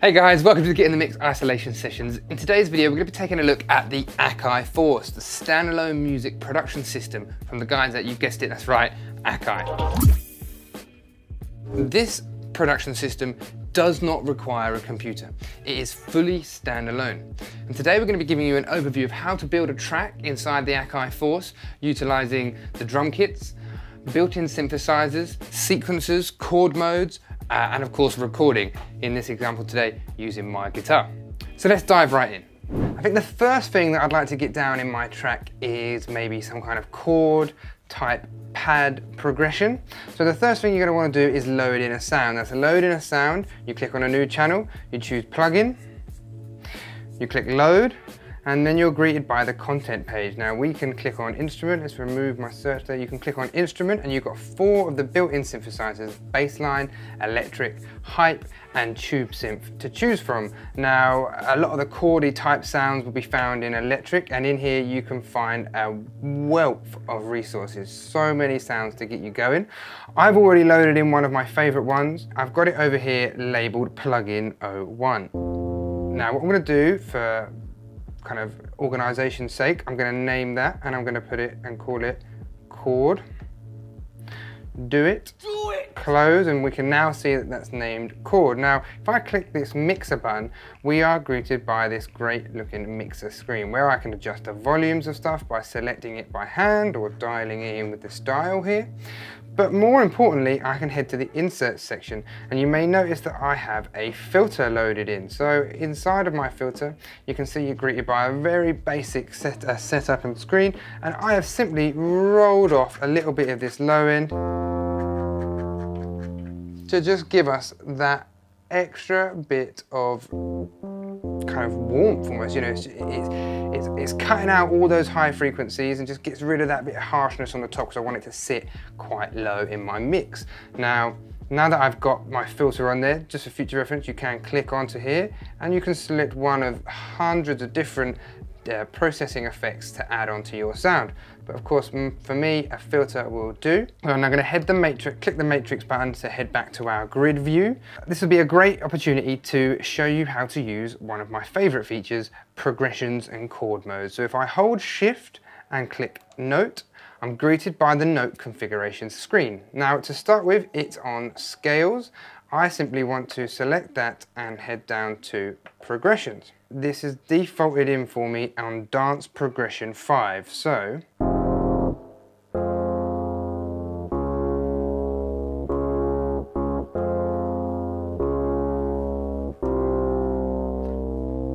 Hey guys, welcome to the Get in the Mix isolation sessions. In today's video, we're going to be taking a look at the Akai Force, the standalone music production system from the guys that, you guessed it, that's right, Akai. This production system does not require a computer. It is fully standalone. And today we're going to be giving you an overview of how to build a track inside the Akai Force, utilizing the drum kits, built-in synthesizers, sequencers, chord modes, and of course recording, in this example today, using my guitar. So let's dive right in. I think the first thing that I'd like to get down in my track is maybe some kind of chord type pad progression. So the first thing you're going to want to do is load in a sound. Now to load in a sound, you click on a new channel, you choose plugin, you click load, and then you're greeted by the content page. Now we can click on instrument. Let's remove my search there. You can click on instrument and you've got 4 of the built-in synthesizers: Bassline, electric, hype, and tube synth to choose from. Now a lot of the chordy type sounds will be found in electric, and in here you can find a wealth of resources. So many sounds to get you going. I've already loaded in one of my favorite ones. I've got it over here labeled plugin 01. Now what I'm going to do for kind of organization's sake, I'm going to name that and I'm going to put it and call it chord. Do it. Close, and we can now see that that's named chord. Now if I click this mixer button, we are greeted by this great looking mixer screen where I can adjust the volumes of stuff by selecting it by hand or dialing it in with this dial here. But more importantly, I can head to the insert section, and you may notice that I have a filter loaded in. So inside of my filter, you can see you're greeted by a very basic setup and screen, and I have simply rolled off a little bit of this low end to just give us that extra bit of kind of warmth almost, you know, it's cutting out all those high frequencies and just gets rid of that bit of harshness on the top, because I want it to sit quite low in my mix. Now that I've got my filter on there, just for future reference, you can click onto here and you can select one of hundreds of different processing effects to add onto your sound. But of course, for me, a filter will do. So I'm now going to click the matrix button to head back to our grid view. This will be a great opportunity to show you how to use one of my favorite features, progressions and chord modes. So if I hold shift and click note, I'm greeted by the note configuration screen. Now to start with, it's on scales. I simply want to select that and head down to progressions. This is defaulted in for me on dance progression 5. So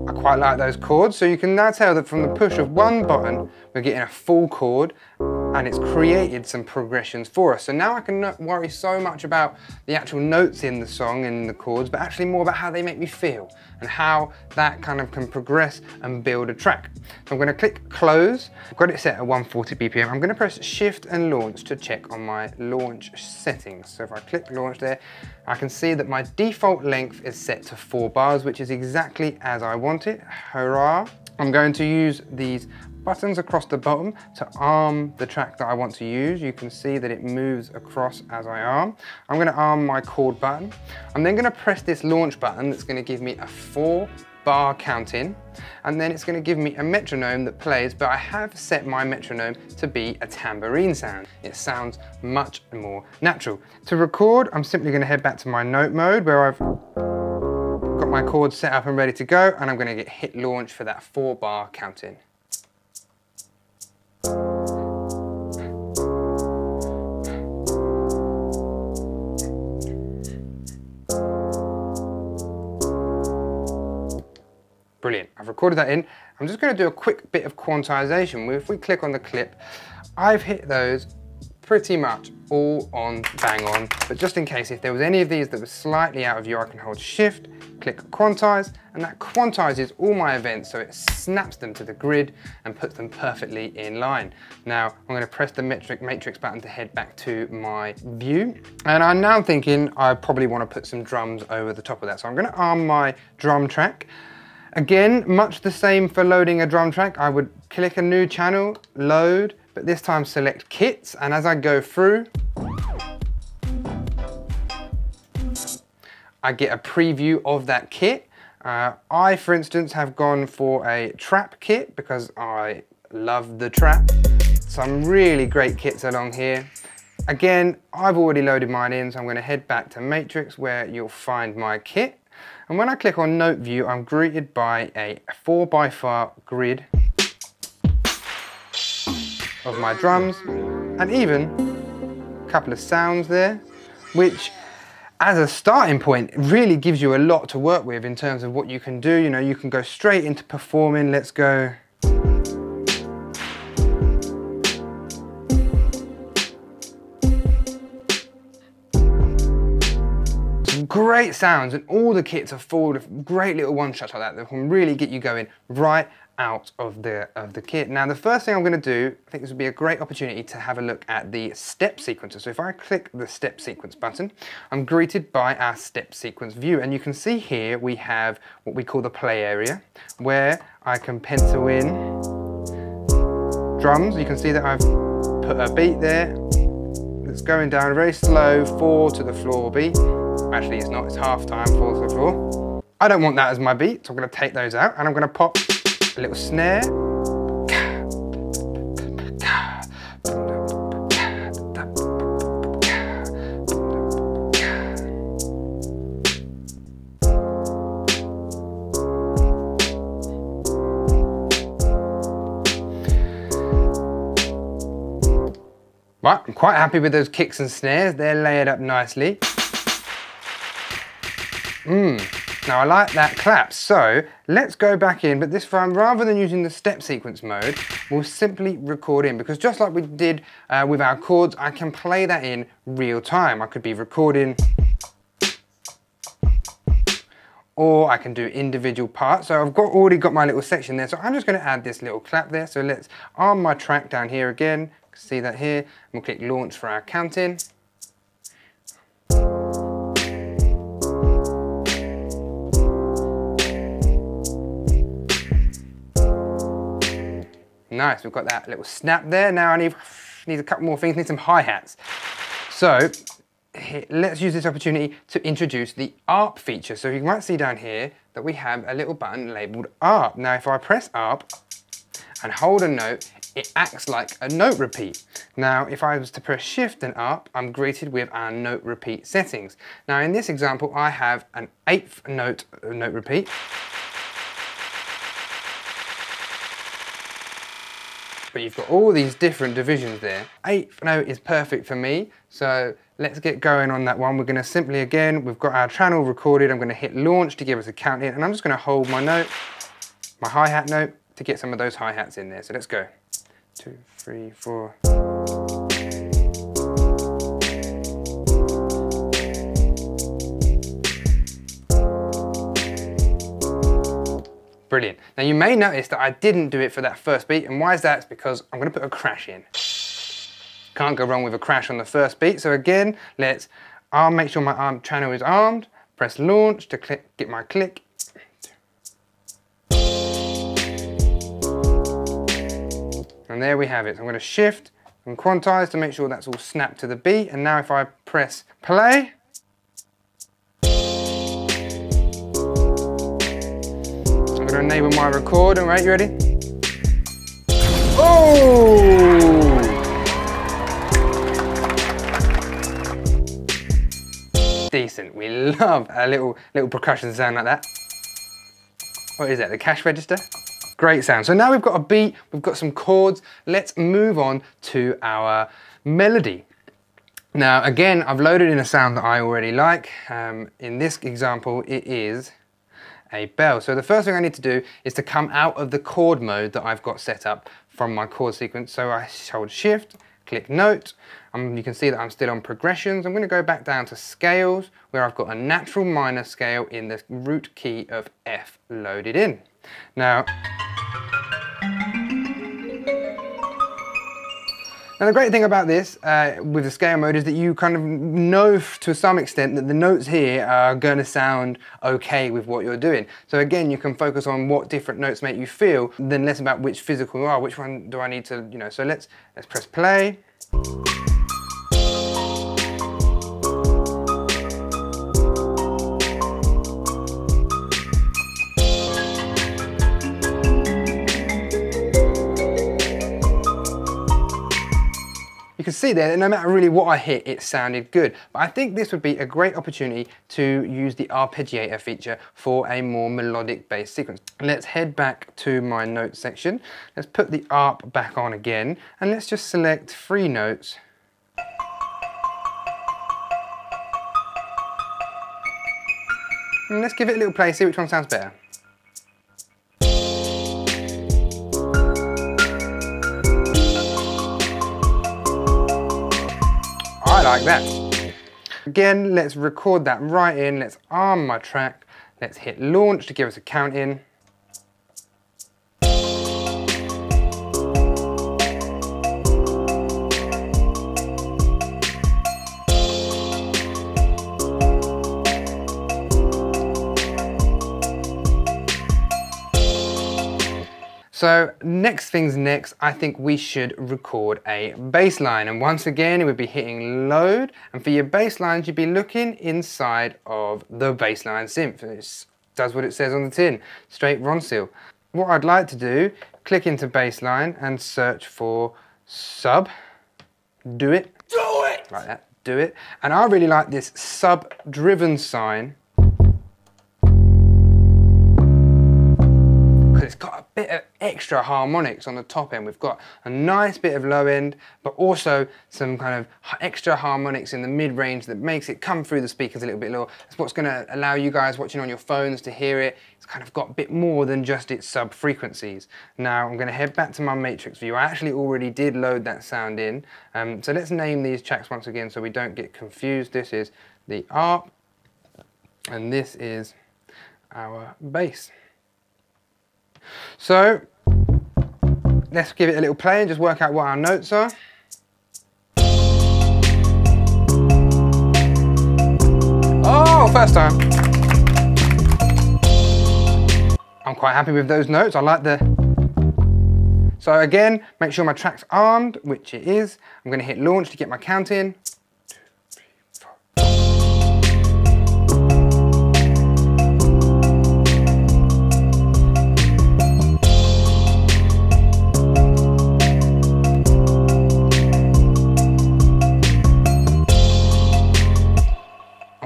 I quite like those chords. So you can now tell that from the push of one button, we're getting a full chord, and it's created some progressions for us. So now I can not worry so much about the actual notes in the song and the chords, but actually more about how they make me feel and how that kind of can progress and build a track. So I'm going to click close. I've got it set at 140 BPM. I'm going to press shift and launch to check on my launch settings. So if I click launch there, I can see that my default length is set to 4 bars, which is exactly as I want it. Hurrah! I'm going to use these buttons across the bottom to arm the track that I want to use. You can see that it moves across as I arm. I'm going to arm my chord button. I'm then going to press this launch button that's going to give me a 4-bar count in, and then it's going to give me a metronome that plays, but I have set my metronome to be a tambourine sound. It sounds much more natural. To record, I'm simply going to head back to my note mode where I've got my chords set up and ready to go, and I'm going to hit launch for that 4-bar count in. Brilliant, I've recorded that in. I'm just going to do a quick bit of quantization. If we click on the clip, I've hit those pretty much all on bang on, but just in case if there was any of these that was slightly out of view, I can hold shift, click quantize, and that quantizes all my events, so it snaps them to the grid and puts them perfectly in line. Now I'm going to press the matrix button to head back to my view, and I'm now thinking I probably want to put some drums over the top of that, so I'm going to arm my drum track. Again, much the same for loading a drum track. I would click a new channel, load, but this time select kits, and as I go through, I get a preview of that kit, I, for instance, have gone for a trap kit because I love the trap. Some really great kits along here. Again, I've already loaded mine in, so I'm going to head back to Matrix where you'll find my kit. And when I click on Note View, I'm greeted by a 4x4 grid of my drums and even a couple of sounds there, which as a starting point really gives you a lot to work with in terms of what you can do. You know, you can go straight into performing. Let's go. Great sounds, and all the kits are full of great little one-shots like that that can really get you going right out of the kit. Now the first thing I'm going to do, I think this would be a great opportunity to have a look at the step sequencer. So if I click the step sequence button, I'm greeted by our step sequence view, and you can see here we have what we call the play area where I can pencil in drums. You can see that I've put a beat there. It's going down very slow, 4 to the floor beat. Actually, it's not, it's half time, 4 to the floor. I don't want that as my beat, so I'm going to take those out and I'm going to pop a little snare. Right, I'm quite happy with those kicks and snares. They're layered up nicely. Now I like that clap, so let's go back in, but this time rather than using the step sequence mode, we'll simply record in, because just like we did with our chords, I can play that in real time. I could be recording, or I can do individual parts. So I've already got my little section there, so I'm just going to add this little clap there. So let's arm my track down here again, see that here, and we'll click launch for our count-in. Nice, we've got that little snap there. Now I need a couple more things, need some hi-hats. So let's use this opportunity to introduce the ARP feature. So you might see down here that we have a little button labeled ARP. Now if I press ARP and hold a note, it acts like a note repeat. Now if I was to press Shift and ARP, I'm greeted with our note repeat settings. Now in this example, I have an 8th note repeat. But you've got all these different divisions there. 8th note is perfect for me, so let's get going on that one. We're going to simply, again, we've got our channel recorded. I'm going to hit launch to give us a count in, and I'm just going to hold my note, my hi-hat note, to get some of those hi-hats in there. So let's go. 2, 3, 4. Brilliant. Now you may notice that I didn't do it for that first beat, and why is that? It's because I'm going to put a crash in. Can't go wrong with a crash on the first beat. So again, let's make sure my arm channel is armed, press launch to get my click. And there we have it. So I'm going to shift and quantize to make sure that's all snapped to the beat. And now if I press play, I'm going to enable my recording. Right, you ready? Oh! Decent. We love a little percussion sound like that. What is that? The cash register? Great sound. So now we've got a beat, we've got some chords. Let's move on to our melody. Now again, I've loaded in a sound that I already like. In this example, it is a bell. So the first thing I need to do is to come out of the chord mode that I've got set up from my chord sequence. So I hold Shift, click Note. You can see that I'm still on progressions. I'm going to go back down to scales, where I've got a natural minor scale in the root key of F loaded in. Now the great thing about this with the scale mode is that you kind of know to some extent that the notes here are going to sound okay with what you're doing. So again, you can focus on what different notes make you feel, then less about which physical, which one do I need to, so let's press play. could see there that no matter really what I hit, it sounded good. But I think this would be a great opportunity to use the arpeggiator feature for a more melodic bass sequence. Let's head back to my note section. Let's put the arp back on again, and let's just select 3 notes. And let's give it a little play, see which one sounds better. I like that. Again, let's record that right in, let's arm my track, let's hit launch to give us a count in. So next things next, I think we should record a bass line. And once again, it would be hitting load. And for your bass lines, you'd be looking inside of the Bassline synth. It does what it says on the tin, straight Ronseal. What I'd like to do, click into Bassline and search for sub, do it. Do it! Like that, do it. And I really like this sub driven sign. It's got a bit of extra harmonics on the top end. We've got a nice bit of low end, but also some kind of extra harmonics in the mid-range that makes it come through the speakers a little bit lower. That's what's going to allow you guys watching on your phones to hear it. It's kind of got a bit more than just its sub frequencies. Now I'm going to head back to my matrix view. I actually already did load that sound in. So let's name these tracks once again so we don't get confused. This is the ARP and this is our bass. So let's give it a little play and just work out what our notes are. Oh, first time. I'm quite happy with those notes. I like the... So again, make sure my track's armed, which it is. I'm going to hit launch to get my count in.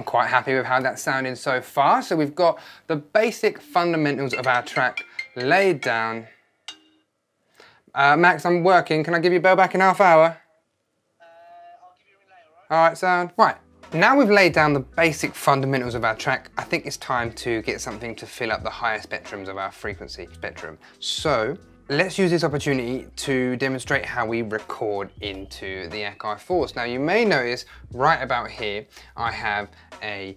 Quite happy with how that's sounding so far. So we've got the basic fundamentals of our track laid down. Max, I'm working. Can I give you a bell back in half hour? I'll give you a ring later, all right? All right, sound. Right. Now we've laid down the basic fundamentals of our track, I think it's time to get something to fill up the higher spectrums of our frequency spectrum. So let's use this opportunity to demonstrate how we record into the Akai Force. Now you may notice right about here, I have a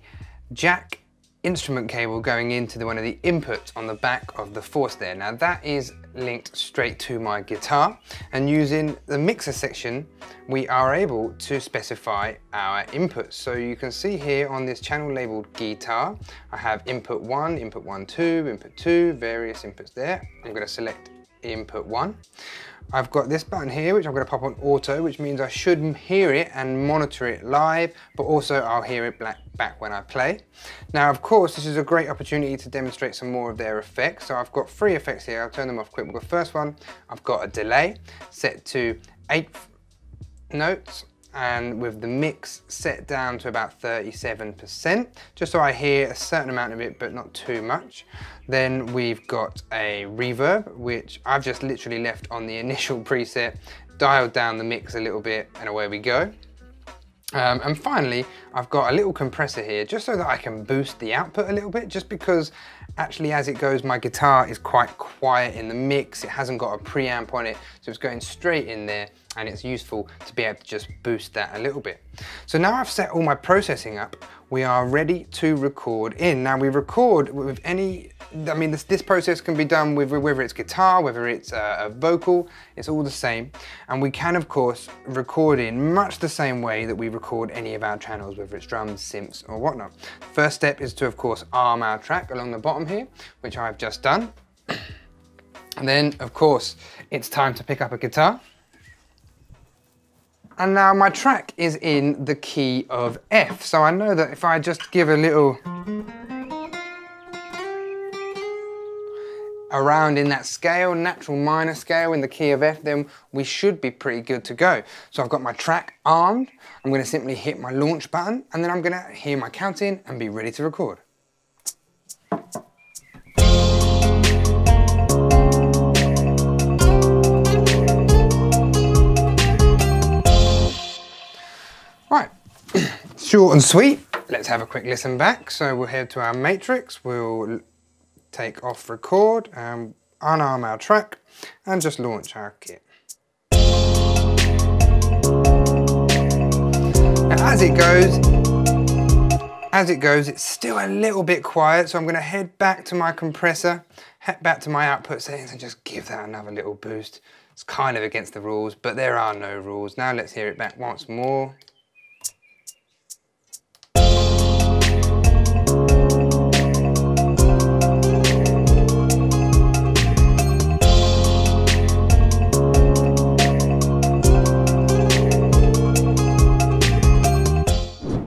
jack instrument cable going into one of the inputs on the back of the Force there. Now that is linked straight to my guitar, and using the mixer section, we are able to specify our inputs. So you can see here on this channel labeled guitar, I have input 1, input 1, 2, input 2, various inputs there. I'm going to select input 1. I've got this button here which I'm going to pop on auto, which means I should hear it and monitor it live, but also I'll hear it back when I play. Now of course this is a great opportunity to demonstrate some more of their effects. So I've got 3 effects here, I'll turn them off quick. We've got the first one, I've got a delay set to 8 notes, and with the mix set down to about 37%, just so I hear a certain amount of it but not too much. Then we've got a reverb, which I've just literally left on the initial preset, dialed down the mix a little bit, and away we go. And finally, I've got a little compressor here just so that I can boost the output a little bit, just because actually as it goes, my guitar is quite quiet in the mix. It hasn't got a preamp on it, so it's going straight in there, and it's useful to be able to just boost that a little bit. So now I've set all my processing up, we are ready to record in. Now we record with any, I mean this process can be done with whether it's guitar, whether it's a vocal, it's all the same. And we can of course record in much the same way that we record any of our channels, whether it's drums, synths or whatnot. First step is to of course arm our track along the bottom here, which I've just done. And then of course it's time to pick up a guitar. And now my track is in the key of F. So I know that if I just give a little, around in that scale, natural minor scale in the key of F, then we should be pretty good to go. So I've got my track armed. I'm going to simply hit my launch button, and then I'm going to hear my count in and be ready to record. Right, short and sweet. Let's have a quick listen back. So we'll head to our matrix, we'll take off record, unarm our track, and just launch our kit. Now as it goes, it's still a little bit quiet, so I'm going to head back to my compressor, head back to my output settings, and just give that another little boost. It's kind of against the rules, but there are no rules. Now let's hear it back once more.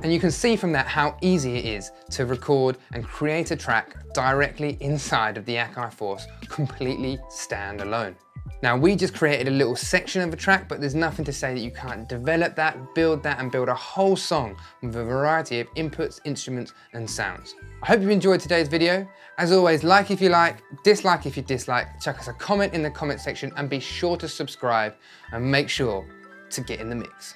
And you can see from that how easy it is to record and create a track directly inside of the Akai Force, completely standalone. Now we just created a little section of a track, but there's nothing to say that you can't develop that, build that, and build a whole song with a variety of inputs, instruments, and sounds. I hope you enjoyed today's video. As always, like if you like, dislike if you dislike, chuck us a comment in the comment section, and be sure to subscribe and make sure to get in the mix.